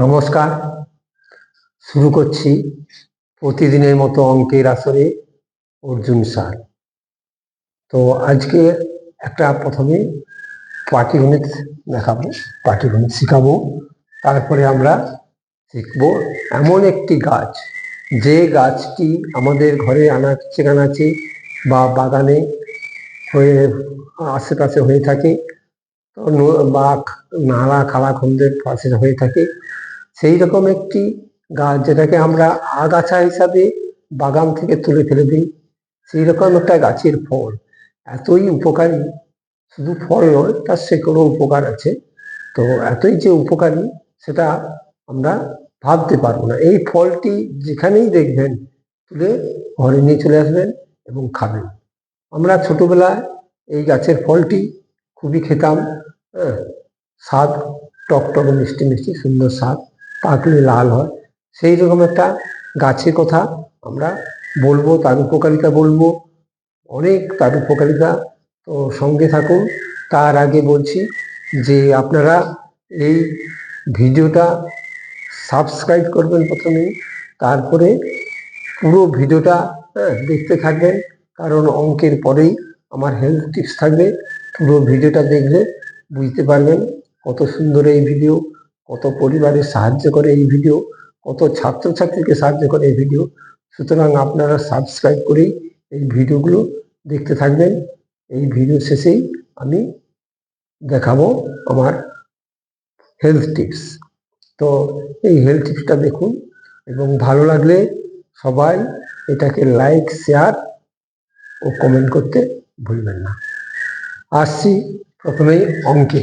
নমস্কার, শুরু করছি প্রতিদিনের মতো অঙ্কের আসরে অর্জুন স্যার। তো আজকে একটা প্রথমে পাটিগণিত দেখাবো, পাটিগণিত শিখাবো। তারপরে আমরা শিখবো এমন একটি গাছ, যে গাছটি আমাদের ঘরে আনাচে কানাচে বা বাগানে হয়ে আশেপাশে হয়ে থাকে, বা নালা খালাখন্দের পাশে হয়ে থাকে। সেই রকম একটি গাছ যেটাকে আমরা আগাছা হিসাবে বাগান থেকে তুলে ফেলে দিই, সেই রকম একটা গাছের ফল এতই উপকারী, শুধু ফল নয়, তার শেকড়ও উপকার আছে। তো এতই যে উপকারী সেটা আমরা ভাবতে পারবো না। এই ফলটি যেখানেই দেখবেন তুলে ঘরে নিয়ে চলে আসবেন এবং খাবেন। আমরা ছোটবেলায় এই গাছের ফলটি খুবই খেতাম। হ্যাঁ, স্বাদ টকটক মিষ্টি মিষ্টি সুন্দর স্বাদ, পাকলে লাল হয়। সেই রকম একটা গাছের কথা আমরা বলবো, তার উপকারিতা বলবো, অনেক তার উপকারিতা। তো সঙ্গে থাকুন। তার আগে বলছি যে আপনারা এই ভিডিওটা সাবস্ক্রাইব করবেন প্রথমেই, তারপরে পুরো ভিডিওটা দেখতে থাকবেন, কারণ অঙ্কের পরেই আমার হেলথ টিপস থাকবে। পুরো ভিডিওটা দেখলে বুঝতে পারবেন কত সুন্দর এই ভিডিও, কত পরিবারের সাহায্য করে এই ভিডিও, কত ছাত্রছাত্রীকে সাহায্য করে এই ভিডিও। সুতরাং আপনারা সাবস্ক্রাইব করেই এই ভিডিওগুলো দেখতে থাকবেন। এই ভিডিও শেষেই আমি দেখাবো আমার হেলথ টিপস। তো এই হেলথ টিপসটা দেখুন এবং ভালো লাগলে সবাই এটাকে লাইক, শেয়ার ও কমেন্ট করতে ভুলবেন না। আসছি প্রথমেই অঙ্কে।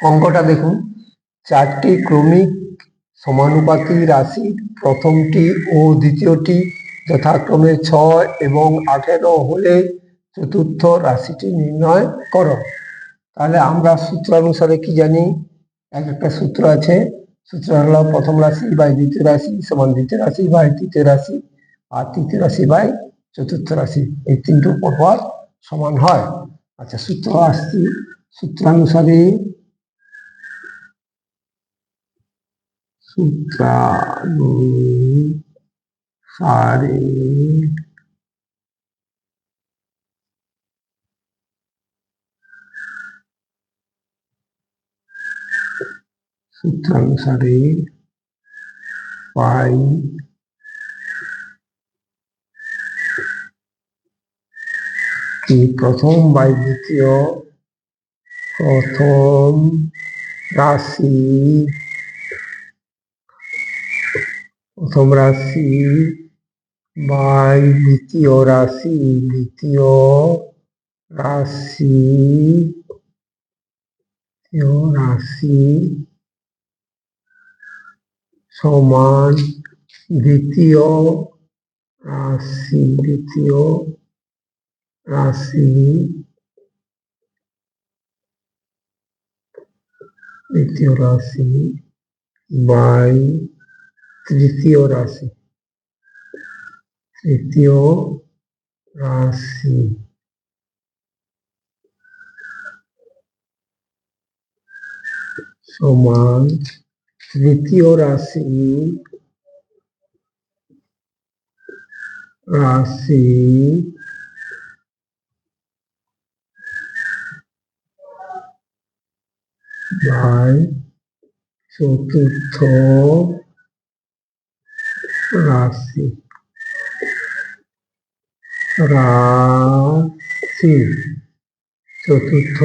অঙ্কটা দেখুন, চারটি ক্রমিক সমানুপাতি রাশির প্রথমটি ও দ্বিতীয়টি যথাক্রমে 6 এবং 18 হলে চতুর্থ রাশিটি নির্ণয় করো। তাহলে আমরা সূত্র অনুসারে কি জানি? একটা সূত্র আছে, সূত্র হলো প্রথম রাশি বাই দ্বিতীয় রাশি সমান দ্বিতীয় রাশি বাই তৃতীয় রাশি, আর তৃতীয় রাশি বাই চতুর্থ রাশি। এই তিনটে পরপর সমান হয়। আচ্ছা, সূত্র আসছি। সূত্রানুসারে সূত্রানুসারে সূত্রানুসারে পাই কি প্রথম বাই দ্বিতীয়, প্রথম রাশি, প্রথম রাশি বাই দ্বিতীয় রাশি, দ্বিতীয় রাশি, দ্বিতীয় রাশি সমান দ্বিতীয় রাশি, দ্বিতীয় রাশি, দ্বিতীয় রাশি বাই তৃতীয় রাশি, তৃতীয় রাশি সমান তৃতীয় রাশি, রাশি বাই চতুর্থ রাশি, রাশি চতুর্থ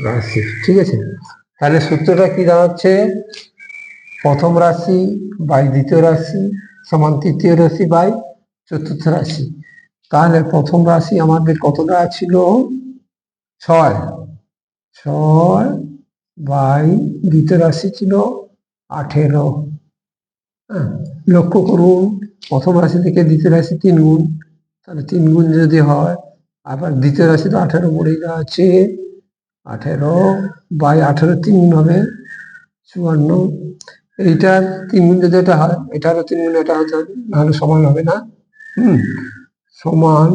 রাশি। ঠিক আছে, তাহলে সূত্রটা কি দাঁড়াচ্ছে? প্রথম রাশি বাই দ্বিতীয় রাশি সমান তৃতীয় রাশি বাই চতুর্থ রাশি। তাহলে প্রথম রাশি আমাদের কতটা ছিল? 6, 6 বাই দ্বিতীয় রাশি ছিল 18। লক্ষ্য করুন, প্রথম রাশি থেকে দ্বিতীয় রাশি 3 গুণ, তাহলে 3 গুণ যদি হয়, আবার দ্বিতীয় রাশি তো 18 পড়েই আছে, 18 বাই 18 3 গুণ হবে 54। এইটার 3 গুণ যদি এটা হয়, এটারও 3 গুণ এটা হতে হবে, নাহলে সমান হবে না। সমান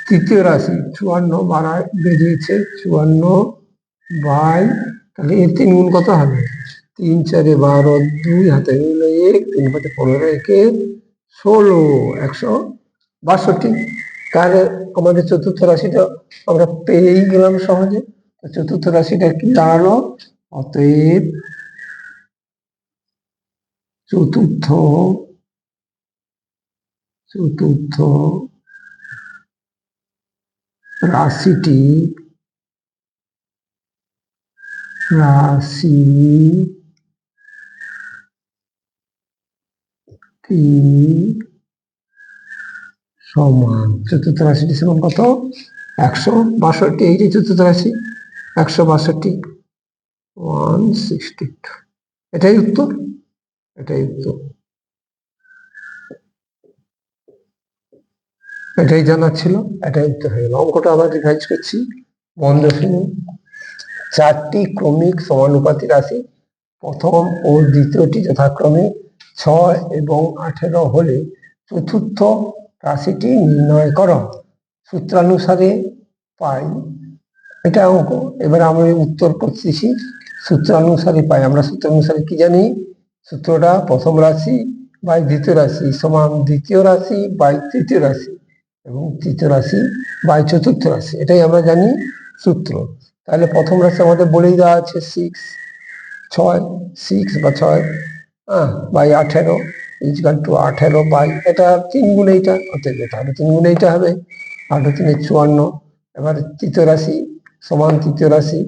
তৃতীয় রাশি 54 বাড়ায় বেরিয়েছে 54 বাই, তাহলে এর 3 গুণ কত হবে? তিন চারে 12, 2 হাতে রইল 1, 3 5 15, 1 16, 162। তাহলে আমাদের চতুর্থ রাশিটা আমরা পেয়েই গেলাম সহজে। চতুর্থ রাশিটা কি দাঁড়ালো? অতএব চতুর্থ রাশিটি সমান, চতুর্থ রাশিটি সমান কত? 162। এই যে চতুর্থ রাশি 162, 162। এটাই উত্তর। এটাই জানার ছিল, এটাই উত্তর হয়ে গেল। অঙ্কটা আবার রিভাইজ করছি, বন্ধ শুনুন। 4টি ক্রমিক সমানুপাতি রাশি প্রথম ও দ্বিতীয়টি যথাক্রমে 6 এবং 18 হলে চতুর্থ রাশিটি নির্ণয় করো। সূত্রানুসারে পাই, এটা অঙ্ক। এবার আমরা উত্তর করতেছি সূত্রানুসারে পাই। আমরা সূত্রানুসারে কি জানি? সূত্রটা প্রথম রাশি বাই দ্বিতীয় রাশি সমান দ্বিতীয় রাশি বাই তৃতীয় রাশি এবং তৃতীয় রাশি বাই চতুর্থ রাশি, এটাই আমরা জানি সূত্র। তাহলে প্রথম রাশি আমাদের বলেই দেওয়া আছে 6 বা 6 বাই 18 ইজিক্যাল টু 18 বাই, এটা 3 গুণ এইটা, অতএব এটা হবে 3 গুণ এইটা হবে 18 3 54। এবার তৃতীয় রাশি সমান তৃতীয় রাশি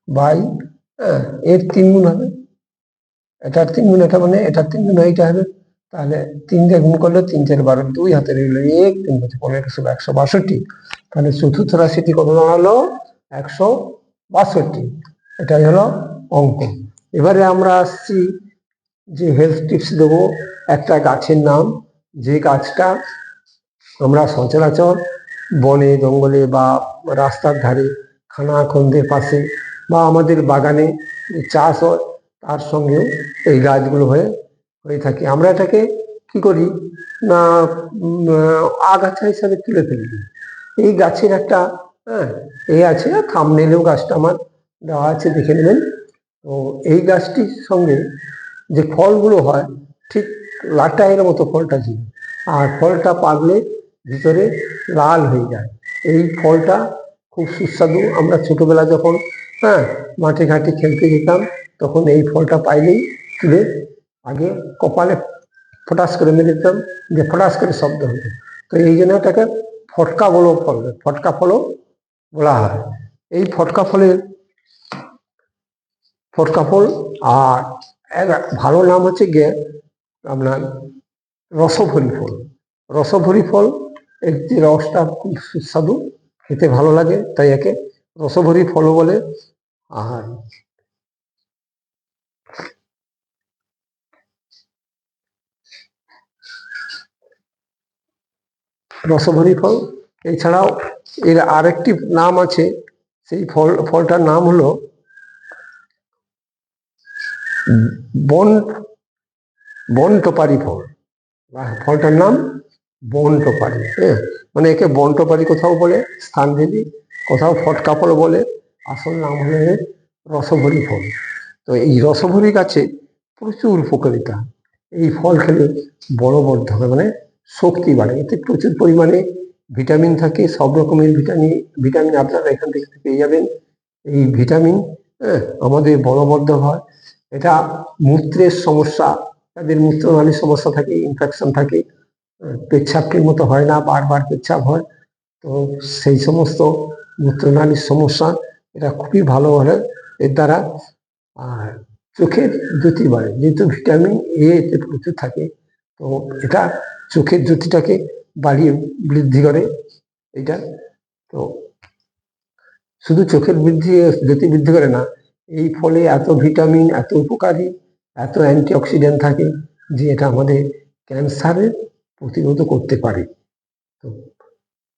বাই এর 3 গুণ হবে, এটার 3 গুণ এটা, মানে এটার 3 গুণ এইটা হবে। তাহলে 3 দিয়ে গুণ করলে 3 4 12, 2 হাতে রইল 1, 3 5 15, 162। তাহলে চতুর্থ রাশিটি কত দাঁড়ালো? 162। এটাই হলো অঙ্ক। এবারে আমরা আসছি যে হেলথ টিপস দেবো। একটা গাছের নাম, যে গাছটা আমরা সচরাচর বনে জঙ্গলে বা রাস্তার ধারে খানাখন্দের পাশে বা আমাদের বাগানে চাষ হয়, তার সঙ্গেও এই গাছগুলো হয়ে থাকে। আমরা এটাকে কি করি না, আগাছা হিসাবে তুলে ফেলি। এই গাছের একটা এই আছে, থাম্বনেইলেও গাছটা আমার দেওয়া আছে, দেখে নেবেন। তো এই গাছটির সঙ্গে যে ফলগুলো হয় ঠিক লাটাইয়ের মতো ফলটা ছিল, আর ফলটা পাকলে ভিতরে লাল হয়ে যায়। এই ফলটা খুব সুস্বাদু। আমরা ছোটবেলা যখন মাঠে ঘাটে খেলতে যেতাম, তখন এই ফলটা পাইলেই তুলে আগে কপালে ফটাস করে মেরে দিতাম, যে ফটাস করে শব্দ হতো। তো এই জন্য এটাকে ফটকা ফলও বলা হয়। এই ফটকা ফল আর ভালো নাম হচ্ছে গিয়ে আপনার রসভরি ফল। এর যে রসটা খুব সুস্বাদু, খেতে ভালো লাগে, তাই একে রসভরি ফলও বলে। আর রসভরি ফল এছাড়াও এর আরেকটি নাম আছে, সেই ফলটার নাম হলো বন টোপারি ফল। ফলটার নাম বন টোপারি। মানে একে বন টোপারি কোথাও বলে স্থানভেদী, কোথাও ফটকা ফল বলে। আসল নাম হলো এর রসভরি ফল। তো এই রসভরি গাছে প্রচুর উপকারিতা। এই ফল খেলে বড় হবে, মানে শক্তি বাড়ে। এতে প্রচুর পরিমাণে ভিটামিন থাকে, সব রকমের ভিটামিন আপনারা এখান থেকে পেয়ে যাবেন। এই ভিটামিন আমাদের বলবদ্ধ হয়। এটা মূত্রের সমস্যা, তাদের মূত্রনালীর সমস্যা থাকে, ইনফেকশন থাকে, পেচ্ছাপটির মতো হয় না, বারবার পেচ্ছাপ হয়, তো সেই সমস্ত মূত্রনালীর সমস্যা এটা খুবই ভালো হলে এর দ্বারা। আর চোখের জ্যোতি বাড়ে, যেহেতু ভিটামিন এতে প্রচুর থাকে, তো এটা চোখের জ্যোতিটাকে বৃদ্ধি করে এটা। তো শুধু চোখের জ্যোতি বৃদ্ধি করে না, এই ফলে এত ভিটামিন, এত উপকারী, এত অ্যান্টিঅক্সিডেন্ট থাকে যে এটা আমাদের ক্যান্সারের প্রতিরোধ করতে পারে। তো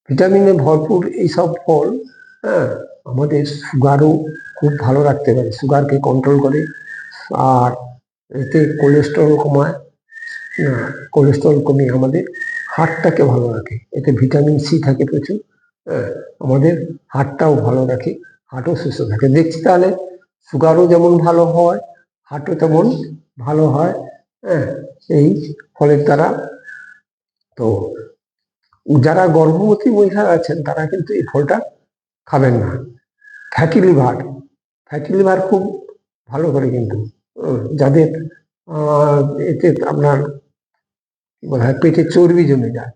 ভিটামিনে ভরপুর এইসব ফল আমাদের সুগারও খুব ভালো রাখতে পারে, সুগারকে কন্ট্রোল করে। আর এতে কোলেস্টেরল কমিয়ে আমাদের হার্টটাকে ভালো রাখে। এতে ভিটামিন সি থাকে প্রচুর, আমাদের হার্টটাও ভালো রাখে, হার্টও সুস্থ থাকে। দেখছি তাহলে সুগারও যেমন ভালো হয়, হার্টও তেমন ভালো হয়, হ্যাঁ, এই ফলের দ্বারা। তো যারা গর্ভবতী মহিলা আছেন তারা কিন্তু এই ফলটা খাবেন না। ফ্যাটি লিভার, ফ্যাটি লিভার খুব ভালো করে কিন্তু যাদের এতে আপনার কি বলা হয়, পেটে চর্বি জমে যায়,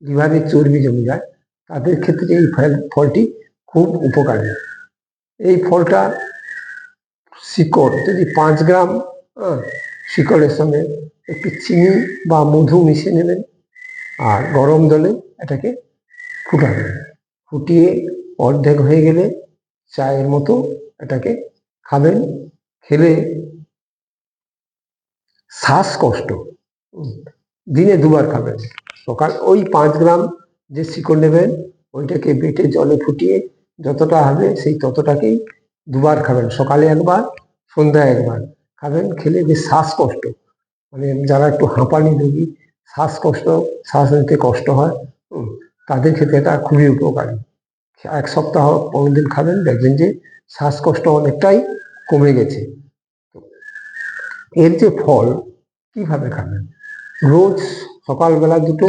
লিভারে চর্বি জমে যায়, তাদের ক্ষেত্রে এই ফলটি খুব উপকারী। এই ফলটা শিকড় যদি 5 গ্রাম শিকড়ের সঙ্গে একটু চিনি বা মধু মিশিয়ে নেবেন, আর গরম জলে এটাকে ফুটাবেন, ফুটিয়ে অর্ধেক হয়ে গেলে চায়ের মতো এটাকে খাবেন। খেলে শ্বাসকষ্ট দিনে 2বার খাবেন। সকাল ওই 5 গ্রাম যে শিকড় নেবেন ওইটাকে বেটে জলে ফুটিয়ে যতটা হবে সেই ততটাকেই 2বার খাবেন, সকালে 1বার, সন্ধ্যায় 1বার খাবেন। খেলে যে শ্বাসকষ্ট, মানে যারা একটু হাঁপানি রোগী, শ্বাসকষ্ট, শ্বাস নিতে কষ্ট হয়, তাদের ক্ষেত্রে এটা খুবই উপকারী। 1 সপ্তাহ 15 দিন খাবেন, দেখবেন যে শ্বাসকষ্ট অনেকটাই কমে গেছে। এর যে ফল কিভাবে খাবেন, রোজ সকালবেলা 2টো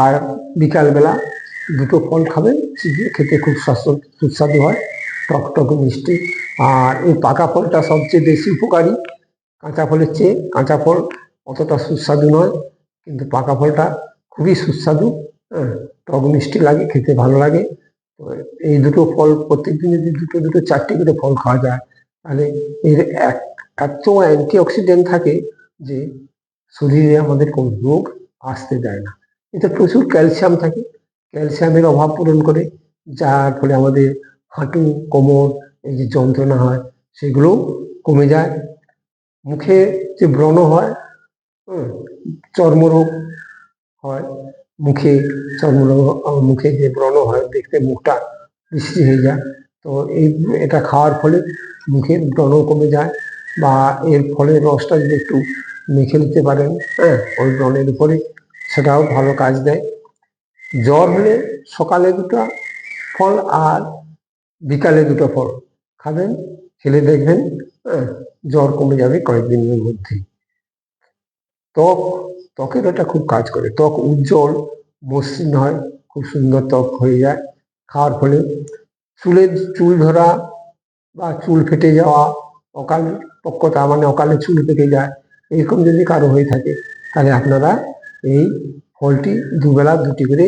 আর বিকালবেলা 2টো ফল খাবেন, খেতে খুব সুস্বাদু হয়, টক টক মিষ্টি। আর এই পাকা ফলটা সবচেয়ে বেশি উপকারী কাঁচা ফলের চেয়ে। কাঁচা ফল অতটা সুস্বাদু নয়, কিন্তু পাকা ফলটা খুবই সুস্বাদু, টক মিষ্টি লাগে, খেতে ভালো লাগে। তো এই 2টো ফল প্রত্যেকদিন যদি 2টো 4টে করে ফল খাওয়া যায়, তাহলে এর এত অ্যান্টিঅক্সিডেন্ট থাকে যে শরীরে আমাদের কোনো রোগ আসতে দেয় না। এতে প্রচুর ক্যালসিয়াম থাকে, ক্যালসিয়ামের অভাব পূরণ করে, যার ফলে আমাদের হাঁটু কোমর এই যে যন্ত্রণা হয় সেগুলো কমে যায়। মুখে যে ব্রণ হয়, চর্মরোগ হয়, মুখে চর্মরোগ, মুখে যে ব্রণ হয়, দেখতে মুখটা বিশ্রী হয়ে যায়, তো এটা খাওয়ার ফলে মুখের ব্রণ কমে যায়। বা এর ফলের রসটা যদি একটু মেখে নিতে পারেন, ওই ব্রণের উপরে, সেটাও ভালো কাজ দেয়। জ্বর হলে সকালে 2টা ফল আর বিকালে 2টো ফল খাবেন, খেলে দেখবেন জ্বর কমে যাবে কয়েকদিনের মধ্যেই। ত্বকের এটা খুব কাজ করে, ত্বক উজ্জ্বল মসৃণ হয়, খুব সুন্দর ত্বক হয়ে যায় খাওয়ার ফলে। চুল ধরা বা চুল ফেটে যাওয়া, অকাল পক্কতা মানে অকালে চুল পেকে যায়, এরকম যদি কারো হয়ে থাকে, তাহলে আপনারা এই ফলটি 2 বেলা 2টি করে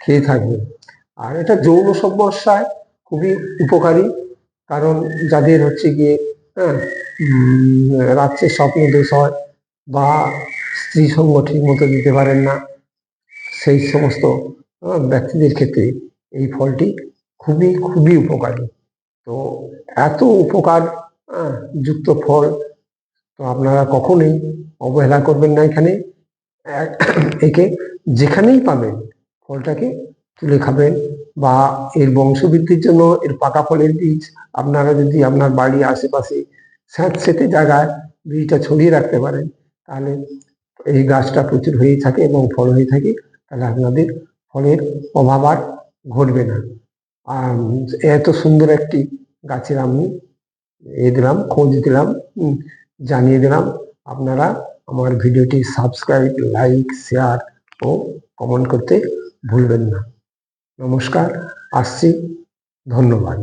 খেয়ে থাকবেন। আর এটা যৌন সমস্যায় খুবই উপকারী, কারণ যাদের হচ্ছে গিয়ে রাত্রে স্বপ্ন দোষ হয় বা স্ত্রী সঙ্গ ঠিক মতো দিতে পারেন না, সেই সমস্ত ব্যক্তিদের ক্ষেত্রে এই ফলটি খুবই খুবই উপকারী। তো এত উপকার যুক্ত ফল, তো আপনারা কখনোই অবহেলা করবেন না। এখানে একে যেখানেই পাবেন ফলটাকে তুলে খাবেন, বা এর বংশবৃদ্ধির জন্য এর পাকা ফলের বীজ আপনারা যদি আপনার বাড়ির আশেপাশে স্যাঁতসেঁতে জায়গায় বীজটা ছড়িয়ে রাখতে পারেন, তাহলে এই গাছটা প্রচুর হয়ে থাকে এবং ফল হয়ে থাকে, তাহলে আপনাদের ফলের অভাব আর ঘটবে না। এত সুন্দর একটি গাছের আমি দিলাম, খোঁজ দিলাম, জানিয়ে দিলাম। আপনারা আমার ভিডিওটি সাবস্ক্রাইব, লাইক, শেয়ার ও কমেন্ট করতে ভুলবেন না। নমস্কার, আসছি, ধন্যবাদ।